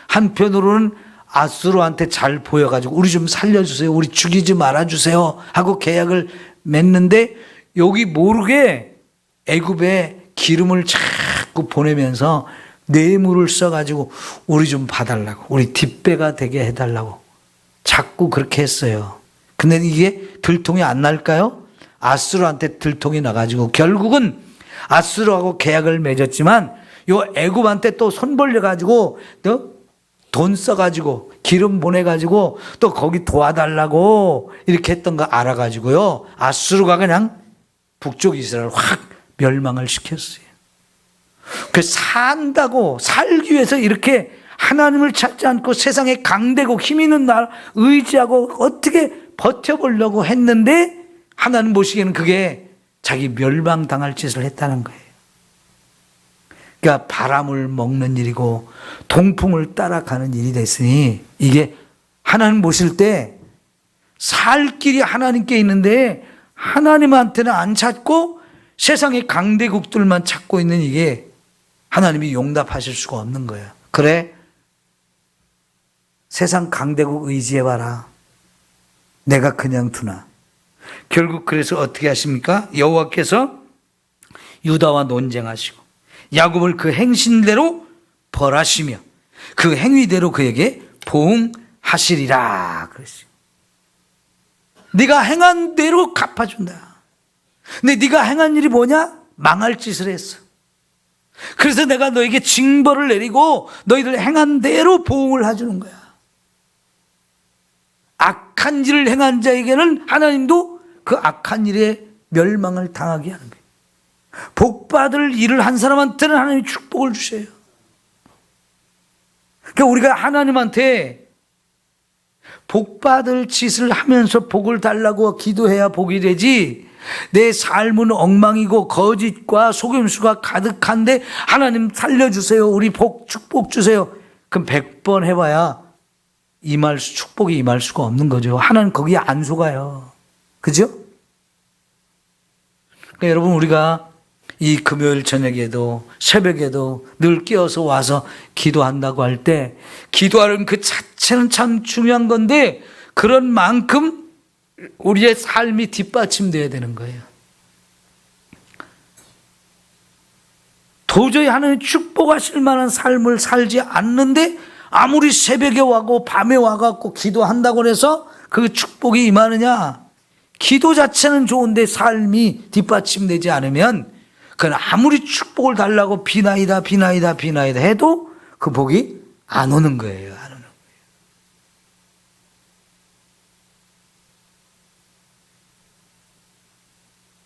한편으로는 아수르한테 잘 보여가지고 우리 좀 살려주세요, 우리 죽이지 말아주세요 하고 계약을 맺는데 여기 모르게 애굽에 기름을 자꾸 보내면서 뇌물을 써가지고 우리 좀 봐달라고, 우리 뒷배가 되게 해달라고 자꾸 그렇게 했어요. 근데 이게 들통이 안 날까요? 아수르한테 들통이 나가지고 결국은 아수르하고 계약을 맺었지만 요 애굽한테 또 손 벌려가지고 또 돈 써가지고 기름 보내가지고 또 거기 도와달라고 이렇게 했던 거 알아가지고요, 아수르가 그냥 북쪽 이스라엘을 확 멸망을 시켰어요. 그 산다고 살기 위해서 이렇게 하나님을 찾지 않고 세상에 강대고 힘 있는 날 의지하고 어떻게 버텨보려고 했는데 하나님 보시기에는 그게 자기 멸망당할 짓을 했다는 거예요. 그러니까 바람을 먹는 일이고 동풍을 따라가는 일이 됐으니 이게 하나님 보실 때 살 길이 하나님께 있는데 하나님한테는 안 찾고 세상의 강대국들만 찾고 있는 이게 하나님이 용납하실 수가 없는 거예요. 그래, 세상 강대국 의지해봐라. 내가 그냥 두나. 결국 그래서 어떻게 하십니까? 여호와께서 유다와 논쟁하시고 야곱을 그 행신대로 벌하시며 그 행위대로 그에게 보응하시리라 그랬어요. 네가 행한 대로 갚아준다. 근데 네가 행한 일이 뭐냐? 망할 짓을 했어. 그래서 내가 너에게 징벌을 내리고 너희들 행한 대로 보응을 해주는 거야. 악한 일을 행한 자에게는 하나님도 그 악한 일에 멸망을 당하게 하는 거예요. 복받을 일을 한 사람한테는 하나님이 축복을 주셔요. 그러니까 우리가 하나님한테 복받을 짓을 하면서 복을 달라고 기도해야 복이 되지, 내 삶은 엉망이고 거짓과 속임수가 가득한데 하나님 살려주세요, 우리 축복 주세요, 그럼 100번 해봐야 축복이 임할 수가 없는 거죠. 하나님 거기에 안 속아요. 그죠? 그러니까 여러분, 우리가 이 금요일 저녁에도 새벽에도 늘 깨어서 와서 기도한다고 할 때 기도하는 그 자체는 참 중요한 건데 그런 만큼 우리의 삶이 뒷받침돼야 되는 거예요. 도저히 하나님 축복하실 만한 삶을 살지 않는데 아무리 새벽에 와고 밤에 와갖고 기도한다고 해서 그 축복이 임하느냐? 기도 자체는 좋은데 삶이 뒷받침되지 않으면 그건 아무리 축복을 달라고 비나이다 해도 그 복이 안 오는 거예요. 안 오는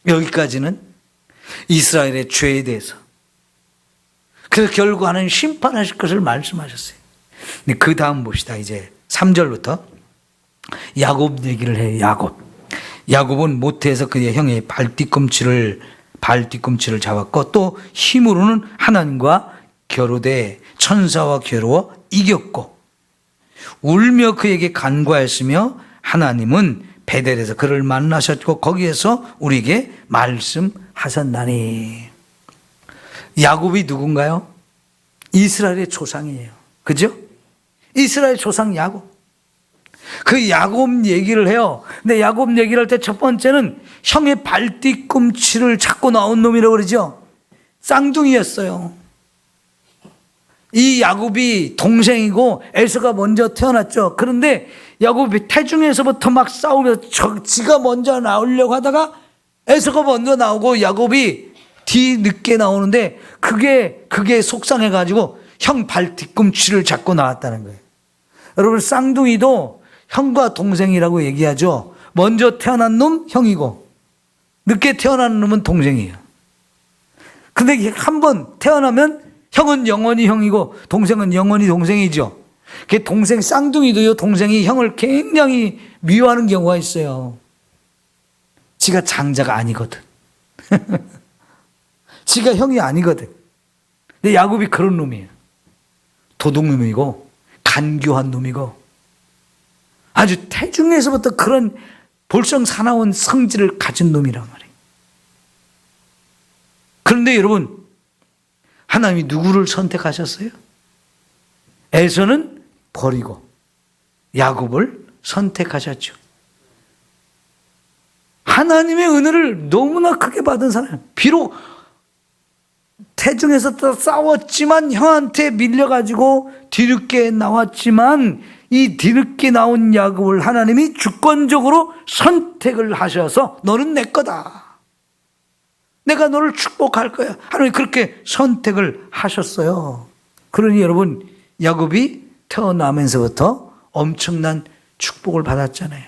거예요. 여기까지는 이스라엘의 죄에 대해서. 그래서 결국 하나님 심판하실 것을 말씀하셨어요. 근데 그 다음 봅시다. 이제 3절부터 야곱 얘기를 해요. 야곱은 모태에서 그의 형의 발뒤꿈치를 잡았고 또 힘으로는 하나님과 겨루되 천사와 겨루어 이겼고 울며 그에게 간구하였으며 하나님은 베델에서 그를 만나셨고 거기에서 우리에게 말씀하셨나니. 야곱이 누군가요? 이스라엘의 조상이에요. 그죠? 이스라엘 조상 야곱. 그 야곱 얘기를 해요. 근데 야곱 얘기를 할 때 첫 번째는 형의 발뒤꿈치를 잡고 나온 놈이라고 그러죠. 쌍둥이였어요. 이 야곱이 동생이고 에서가 먼저 태어났죠. 그런데 야곱이 태중에서부터 막 싸우면서 지가 먼저 나오려고 하다가 에서가 먼저 나오고 야곱이 뒤늦게 나오는데 그게 속상해가지고 형 발뒤꿈치를 잡고 나왔다는 거예요. 여러분, 쌍둥이도 형과 동생이라고 얘기하죠. 먼저 태어난 놈 형이고 늦게 태어난 놈은 동생이에요. 근데 한 번 태어나면 형은 영원히 형이고 동생은 영원히 동생이죠. 그 동생 쌍둥이도요, 동생이 형을 굉장히 미워하는 경우가 있어요. 지가 장자가 아니거든. 지가 형이 아니거든. 근데 야곱이 그런 놈이에요. 도둑놈이고 간교한 놈이고 아주 태중에서부터 그런 볼썽사나운 성질을 가진 놈이란 말이에요. 그런데 여러분, 하나님이 누구를 선택하셨어요? 에서는 버리고 야곱을 선택하셨죠. 하나님의 은혜를 너무나 크게 받은 사람. 비록 태중에서 또 싸웠지만 형한테 밀려가지고 뒤늦게 나왔지만 이 뒤늦게 나온 야곱을 하나님이 주권적으로 선택을 하셔서 너는 내 거다. 내가 너를 축복할 거야. 하나님이 그렇게 선택을 하셨어요. 그러니 여러분, 야곱이 태어나면서부터 엄청난 축복을 받았잖아요.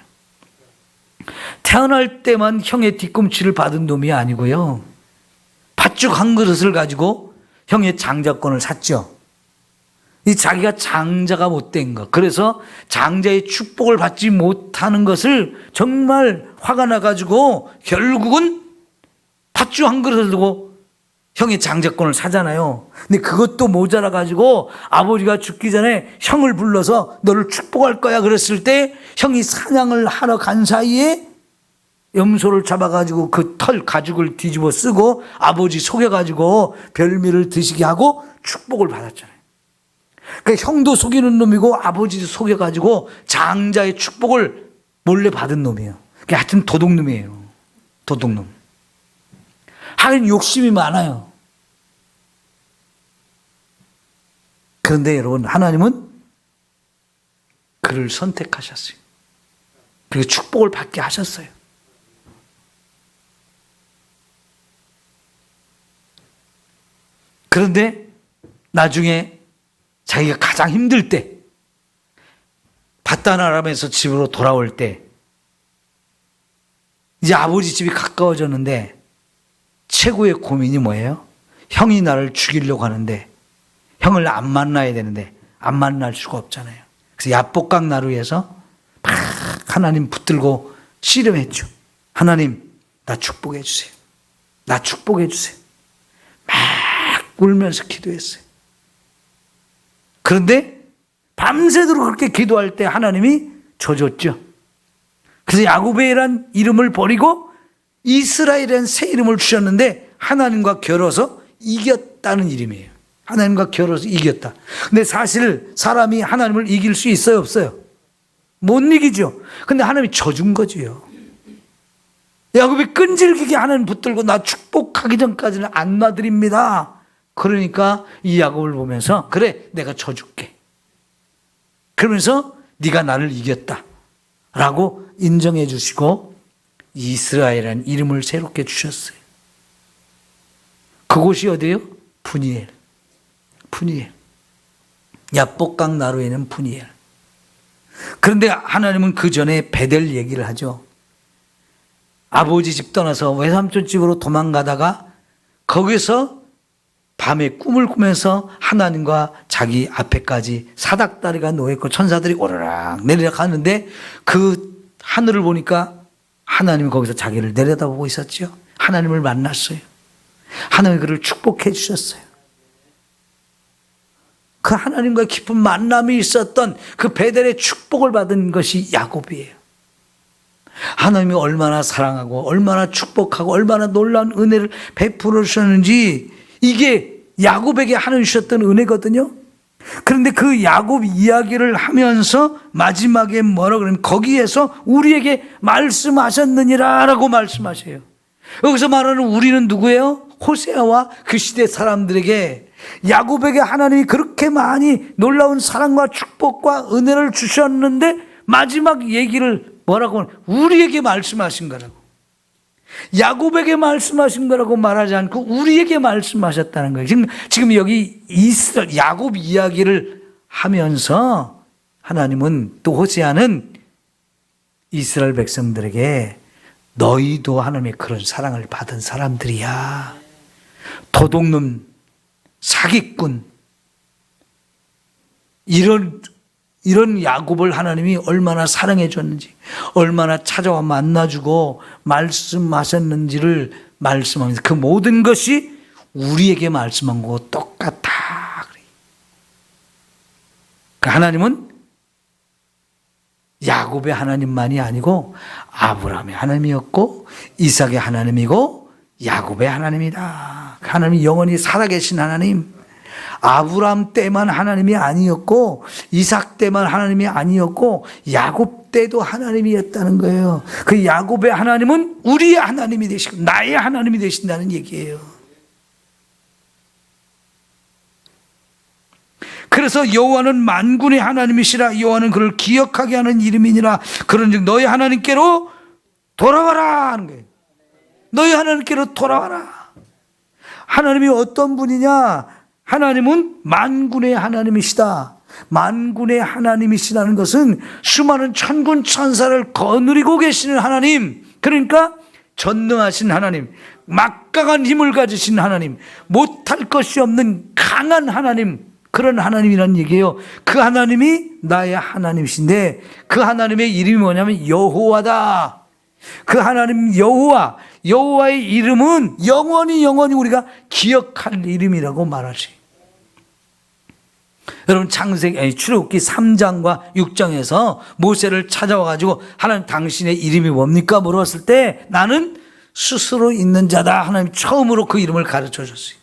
태어날 때만 형의 뒤꿈치를 받은 놈이 아니고요. 팥죽 한 그릇을 가지고 형의 장자권을 샀죠. 이 자기가 장자가 못된 것, 그래서 장자의 축복을 받지 못하는 것을 정말 화가 나가지고 결국은 팥죽 한 그릇을 두고 형의 장자권을 사잖아요. 근데 그것도 모자라가지고 아버지가 죽기 전에 형을 불러서 너를 축복할 거야 그랬을 때 형이 사냥을 하러 간 사이에 염소를 잡아가지고 그 털 가죽을 뒤집어 쓰고 아버지 속여가지고 별미를 드시게 하고 축복을 받았잖아요. 그러니까 형도 속이는 놈이고 아버지도 속여가지고 장자의 축복을 몰래 받은 놈이에요. 그러니까 하여튼 도둑놈이에요. 도둑놈. 하긴 욕심이 많아요. 그런데 여러분, 하나님은 그를 선택하셨어요. 그리고 축복을 받게 하셨어요. 그런데 나중에 자기가 가장 힘들 때, 바단 아람에서 집으로 돌아올 때, 이제 아버지 집이 가까워졌는데 최고의 고민이 뭐예요? 형이 나를 죽이려고 하는데 형을 안 만나야 되는데 안 만날 수가 없잖아요. 그래서 야복강 나루에서 막 하나님 붙들고 씨름했죠. 하나님, 나 축복해 주세요. 나 축복해 주세요. 막 울면서 기도했어요. 그런데 밤새도록 그렇게 기도할 때 하나님이 져줬죠. 그래서 야곱이라는 이름을 버리고 이스라엘이라는 새 이름을 주셨는데 하나님과 겨뤄서 이겼다는 이름이에요. 하나님과 겨뤄서 이겼다. 근데 사실 사람이 하나님을 이길 수 있어요, 없어요? 못 이기죠. 근데 하나님이 져준 거지요. 야곱이 끈질기게 하나님 붙들고 나 축복하기 전까지는 안 놔드립니다. 그러니까 이 야곱을 보면서 그래, 내가 져줄게. 그러면서 네가 나를 이겼다 라고 인정해 주시고 이스라엘이라는 이름을 새롭게 주셨어요. 그곳이 어디예요? 푸니엘. 푸니엘. 야복강 나루에는 푸니엘. 그런데 하나님은 그 전에 베델 얘기를 하죠. 아버지 집 떠나서 외삼촌 집으로 도망가다가 거기서 밤에 꿈을 꾸면서 하나님과 자기 앞에까지 사닥다리가 놓여있고 천사들이 오르락 내리락 하는데 그 하늘을 보니까 하나님이 거기서 자기를 내려다보고 있었죠. 하나님을 만났어요. 하나님이 그를 축복해 주셨어요. 그 하나님과 깊은 만남이 있었던 그 베델의 축복을 받은 것이 야곱이에요. 하나님이 얼마나 사랑하고 얼마나 축복하고 얼마나 놀라운 은혜를 베풀어 주셨는지 이게 야곱에게 하나님 주셨던 은혜거든요. 그런데 그 야곱 이야기를 하면서 마지막에 뭐라고 그러면 거기에서 우리에게 말씀하셨느니라 라고 말씀하셔요. 여기서 말하는 우리는 누구예요? 호세아와 그 시대 사람들에게 야곱에게 하나님이 그렇게 많이 놀라운 사랑과 축복과 은혜를 주셨는데 마지막 얘기를 뭐라고 하면 우리에게 말씀하신 거라고. 야곱에게 말씀하신 거라고 말하지 않고 우리에게 말씀하셨다는 거예요. 지금 여기 이스라엘 야곱 이야기를 하면서 하나님은 또 호세아는 이스라엘 백성들에게 너희도 하나님의 그런 사랑을 받은 사람들이야. 도둑놈, 사기꾼, 이런 야곱을 하나님이 얼마나 사랑해 줬는지, 얼마나 찾아와 만나주고 말씀하셨는지를 말씀하면서 그 모든 것이 우리에게 말씀한 거고 똑같아. 그 하나님은 야곱의 하나님만이 아니고 아브라함의 하나님이었고 이삭의 하나님이고 야곱의 하나님이다. 그 하나님이 영원히 살아계신 하나님. 아브라함 때만 하나님이 아니었고 이삭 때만 하나님이 아니었고 야곱 때도 하나님이었다는 거예요. 그 야곱의 하나님은 우리의 하나님이 되시고 나의 하나님이 되신다는 얘기예요. 그래서 여호와는 만군의 하나님이시라. 여호와는 그를 기억하게 하는 이름이니라. 그런즉 너희 하나님께로 돌아와라 하는 거예요. 너희 하나님께로 돌아와라. 하나님이 어떤 분이냐? 하나님은 만군의 하나님이시다. 만군의 하나님이시라는 것은 수많은 천군 천사를 거느리고 계시는 하나님, 그러니까 전능하신 하나님, 막강한 힘을 가지신 하나님, 못할 것이 없는 강한 하나님, 그런 하나님이란 얘기예요. 그 하나님이 나의 하나님이신데 그 하나님의 이름이 뭐냐면 여호와다. 그 하나님 여호와의 이름은 영원히 우리가 기억할 이름이라고 말하지. 여러분 출애굽기 3장과 6장에서 모세를 찾아와 가지고 하나님 당신의 이름이 뭡니까 물어봤을 때 나는 스스로 있는 자다. 하나님 처음으로 그 이름을 가르쳐 줬어요.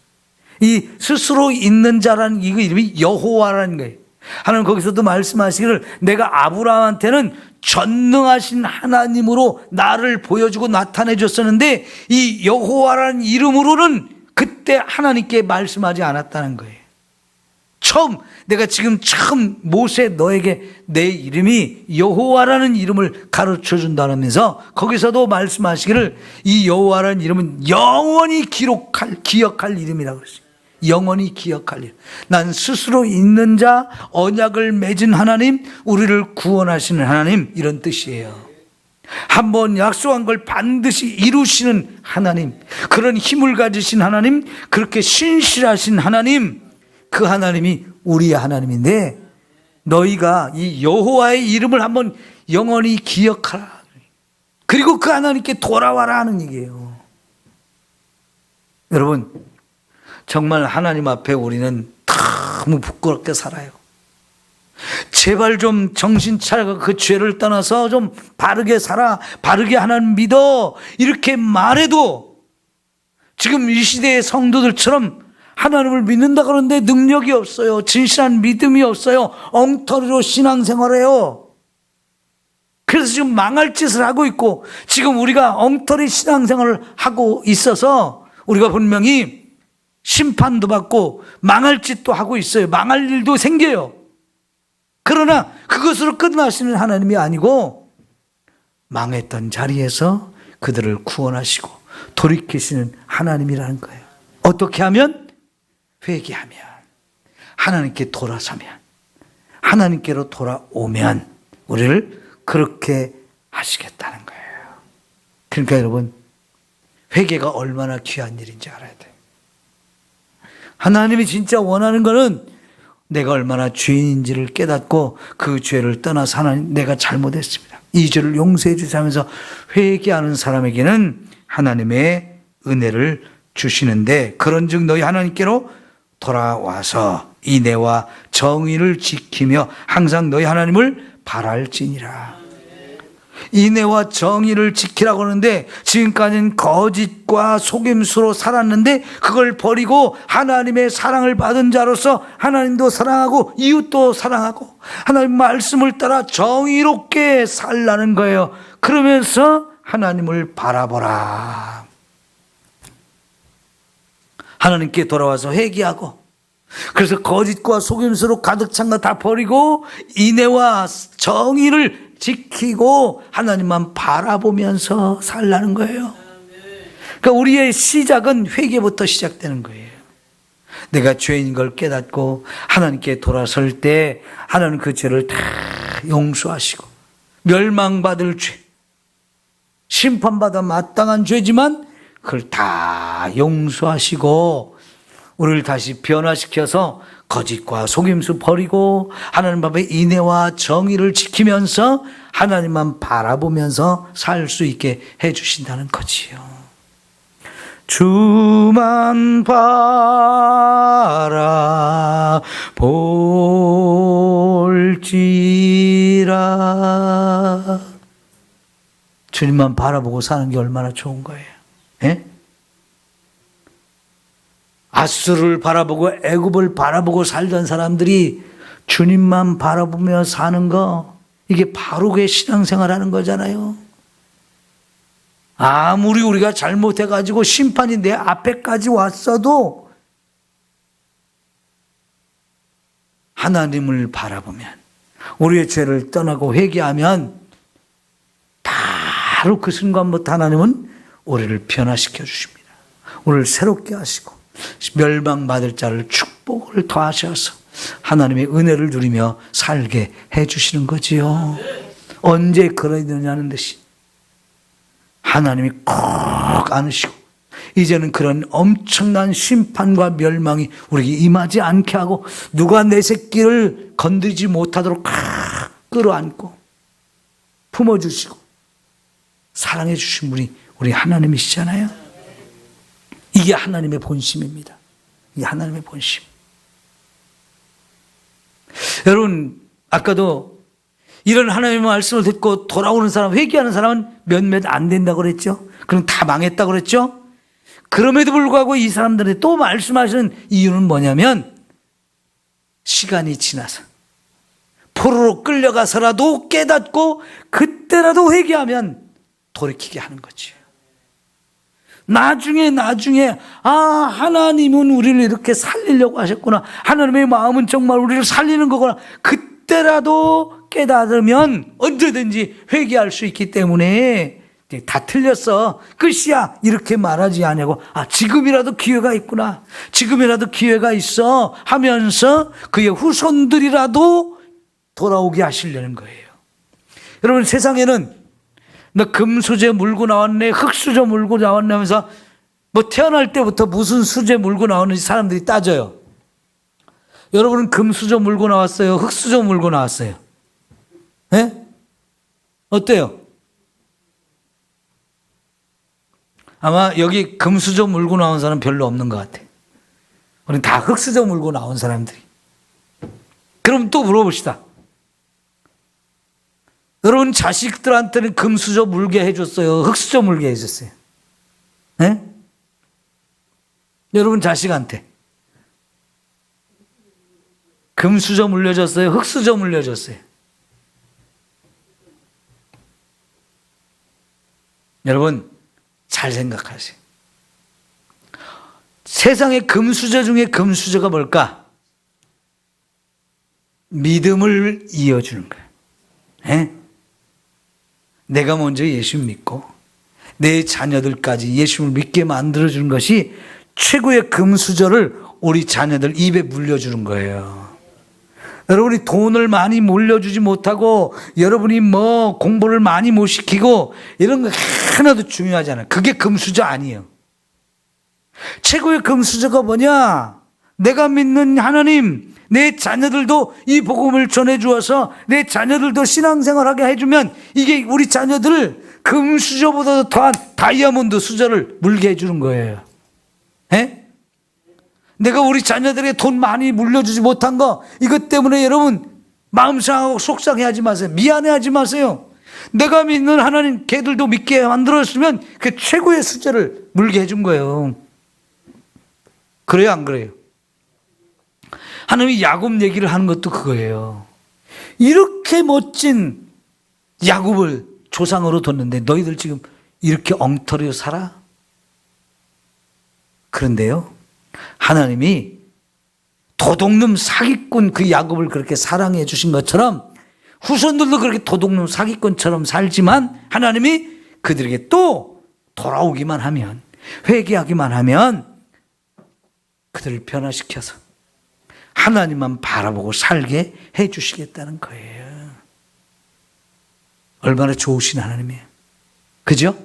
이 스스로 있는 자라는 이 이름이 여호와라는 거예요. 하나님 거기서도 말씀하시기를 내가 아브라함한테는 전능하신 하나님으로 나를 보여주고 나타내 줬었는데 이 여호와라는 이름으로는 그때 하나님께 말씀하지 않았다는 거예요. 내가 지금 처음 모세 너에게 내 이름이 여호와라는 이름을 가르쳐 준다면서 거기서도 말씀하시기를 이 여호와라는 이름은 영원히 기억할 이름이라고 그랬어요. 영원히 기억할 일. 난 스스로 있는 자, 언약을 맺은 하나님, 우리를 구원하시는 하나님, 이런 뜻이에요. 한번 약속한 걸 반드시 이루시는 하나님, 그런 힘을 가지신 하나님, 그렇게 신실하신 하나님, 그 하나님이 우리의 하나님인데 너희가 이 여호와의 이름을 한번 영원히 기억하라. 그리고 그 하나님께 돌아와라 하는 얘기예요. 여러분, 정말 하나님 앞에 우리는 너무 부끄럽게 살아요. 제발 좀 정신 차려가 그 죄를 떠나서 좀 바르게 살아, 바르게 하나님 믿어, 이렇게 말해도 지금 이 시대의 성도들처럼 하나님을 믿는다 그러는데 능력이 없어요. 진실한 믿음이 없어요. 엉터리로 신앙생활해요. 그래서 지금 망할 짓을 하고 있고, 지금 우리가 엉터리 신앙생활을 하고 있어서 우리가 분명히 심판도 받고 망할 짓도 하고 있어요. 망할 일도 생겨요. 그러나 그것으로 끝나시는 하나님이 아니고 망했던 자리에서 그들을 구원하시고 돌이키시는 하나님이라는 거예요. 어떻게 하면? 회개하면, 하나님께 돌아서면, 하나님께로 돌아오면 우리를 그렇게 하시겠다는 거예요. 그러니까 여러분, 회개가 얼마나 귀한 일인지 알아야 돼요. 하나님이 진짜 원하는 것은 내가 얼마나 죄인인지를 깨닫고 그 죄를 떠나서 하나님 내가 잘못했습니다, 이 죄를 용서해 주시면서 회개하는 사람에게는 하나님의 은혜를 주시는데, 그런즉 너희 하나님께로 돌아와서 인애와 정의를 지키며 항상 너희 하나님을 바랄지니라. 인애와 정의를 지키라고 하는데 지금까지는 거짓과 속임수로 살았는데 그걸 버리고 하나님의 사랑을 받은 자로서 하나님도 사랑하고 이웃도 사랑하고 하나님 말씀을 따라 정의롭게 살라는 거예요. 그러면서 하나님을 바라보라. 하나님께 돌아와서 회개하고, 그래서 거짓과 속임수로 가득 찬 거 다 버리고 인애와 정의를 지키고 하나님만 바라보면서 살라는 거예요. 그러니까 우리의 시작은 회개부터 시작되는 거예요. 내가 죄인 걸 깨닫고 하나님께 돌아설 때 하나님 그 죄를 다 용서하시고, 멸망받을 죄, 심판받아 마땅한 죄지만 그걸 다 용서하시고 우리를 다시 변화시켜서 거짓과 속임수 버리고 하나님 앞에 인애와 정의를 지키면서 하나님만 바라보면서 살 수 있게 해주신다는 거지요. 주만 바라볼지라. 주님만 바라보고 사는 게 얼마나 좋은 거예요. 예? 아수를 바라보고 애굽을 바라보고 살던 사람들이 주님만 바라보며 사는 거, 이게 바르게 신앙생활하는 거잖아요. 아무리 우리가 잘못해가지고 심판이 내 앞에까지 왔어도 하나님을 바라보면, 우리의 죄를 떠나고 회개하면 바로 그 순간부터 하나님은 우리를 변화시켜 주십니다. 우리를 새롭게 하시고 멸망받을 자를 축복을 더하셔서 하나님의 은혜를 누리며 살게 해주시는 거지요. 언제 그러야 되느냐는 듯이 하나님이 꼭 안으시고 이제는 그런 엄청난 심판과 멸망이 우리에게 임하지 않게 하고 누가 내 새끼를 건드리지 못하도록 끌어안고 품어주시고 사랑해 주신 분이 우리 하나님이시잖아요. 이게 하나님의 본심입니다. 이게 하나님의 본심. 여러분, 아까도 이런 하나님의 말씀을 듣고 돌아오는 사람, 회개하는 사람은 몇몇 안 된다고 그랬죠. 그럼 다 망했다고 그랬죠. 그럼에도 불구하고 이 사람들이 또 말씀하시는 이유는 뭐냐면 시간이 지나서 포로로 끌려가서라도 깨닫고 그때라도 회개하면 돌이키게 하는 거죠. 나중에 하나님은 우리를 이렇게 살리려고 하셨구나. 하나님의 마음은 정말 우리를 살리는 거구나. 그때라도 깨닫으면 언제든지 회개할 수 있기 때문에 다 틀렸어. 끝이야. 이렇게 말하지 않냐고. 지금이라도 기회가 있구나. 지금이라도 기회가 있어 하면서 그의 후손들이라도 돌아오게 하시려는 거예요. 여러분, 세상에는 너 금수저 물고 나왔네, 흙수저 물고 나왔네 하면서 뭐 태어날 때부터 무슨 수저 물고 나오는지 사람들이 따져요. 여러분은 금수저 물고 나왔어요? 흙수저 물고 나왔어요? 네? 어때요? 아마 여기 금수저 물고 나온 사람 별로 없는 것 같아. 우리는 다 흙수저 물고 나온 사람들이. 그럼 또 물어봅시다. 여러분 자식들한테는 금수저 물게 해줬어요? 흙수저 물게 해줬어요? 네? 여러분 자식한테 금수저 물려줬어요? 흙수저 물려줬어요? 여러분 잘 생각하세요. 세상의 금수저 중에 금수저가 뭘까? 믿음을 이어주는 거예요. 네? 내가 먼저 예수 믿고 내 자녀들까지 예수를 믿게 만들어주는 것이 최고의 금수저를 우리 자녀들 입에 물려주는 거예요. 여러분이 돈을 많이 물려주지 못하고 여러분이 뭐 공부를 많이 못 시키고 이런 거 하나도 중요하지 않아요. 그게 금수저 아니에요. 최고의 금수저가 뭐냐? 내가 믿는 하나님, 내 자녀들도 이 복음을 전해주어서 내 자녀들도 신앙생활하게 해주면 이게 우리 자녀들을 금수저보다 더한 다이아몬드 수저를 물게 해주는 거예요. 에? 내가 우리 자녀들에게 돈 많이 물려주지 못한 거 이것 때문에 여러분 마음 상하고 속상해하지 마세요. 미안해하지 마세요. 내가 믿는 하나님 걔들도 믿게 만들었으면 그 최고의 수저를 물게 해준 거예요. 그래요, 안 그래요? 하나님이 야곱 얘기를 하는 것도 그거예요. 이렇게 멋진 야곱을 조상으로 뒀는데 너희들 지금 이렇게 엉터리로 살아? 그런데요, 하나님이 도둑놈 사기꾼 그 야곱을 그렇게 사랑해 주신 것처럼 후손들도 그렇게 도둑놈 사기꾼처럼 살지만 하나님이 그들에게 또 돌아오기만 하면, 회개하기만 하면 그들을 변화시켜서 하나님만 바라보고 살게 해 주시겠다는 거예요. 얼마나 좋으신 하나님이에요. 그죠?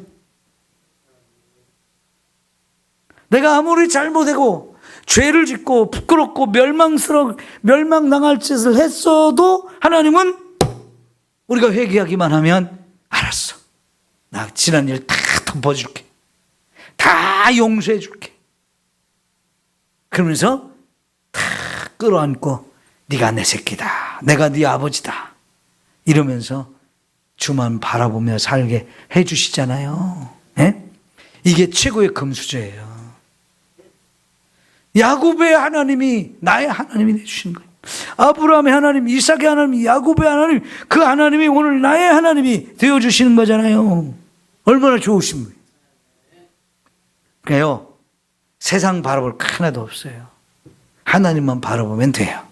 내가 아무리 잘못하고 죄를 짓고 부끄럽고 멸망당할 짓을 했어도 하나님은 우리가 회개하기만 하면 알았어. 나 지난 일 다 덮어줄게. 다 용서해줄게. 그러면서 다 끌어안고 네가 내 새끼다. 내가 네 아버지다. 이러면서 주만 바라보며 살게 해주시잖아요. 네? 이게 최고의 금수저예요. 야곱의 하나님이 나의 하나님이 되주신 거예요. 아브라함의 하나님, 이삭의 하나님, 야곱의 하나님, 그 하나님이 오늘 나의 하나님이 되어주시는 거잖아요. 얼마나 좋으신 분이에요. 그래요. 세상 바라볼 거 하나도 없어요. 하나님만 바라보면 돼요.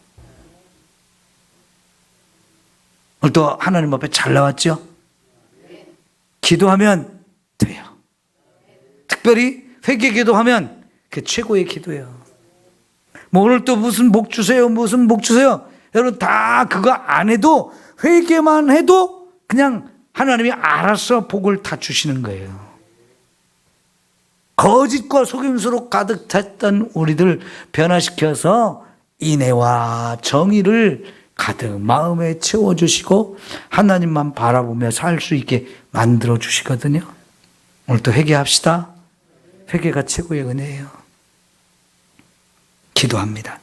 오늘 또 하나님 앞에 잘 나왔죠? 기도하면 돼요. 특별히 회개 기도하면 그게 최고의 기도예요. 뭐 오늘 또 무슨 복 주세요, 무슨 복 주세요. 여러분 다 그거 안 해도 회개만 해도 그냥 하나님이 알아서 복을 다 주시는 거예요. 거짓과 속임수로 가득 찼던 우리들 변화시켜서 인애와 정의를 가득 마음에 채워주시고 하나님만 바라보며 살 수 있게 만들어 주시거든요. 오늘 또 회개합시다. 회개가 최고의 은혜예요. 기도합니다.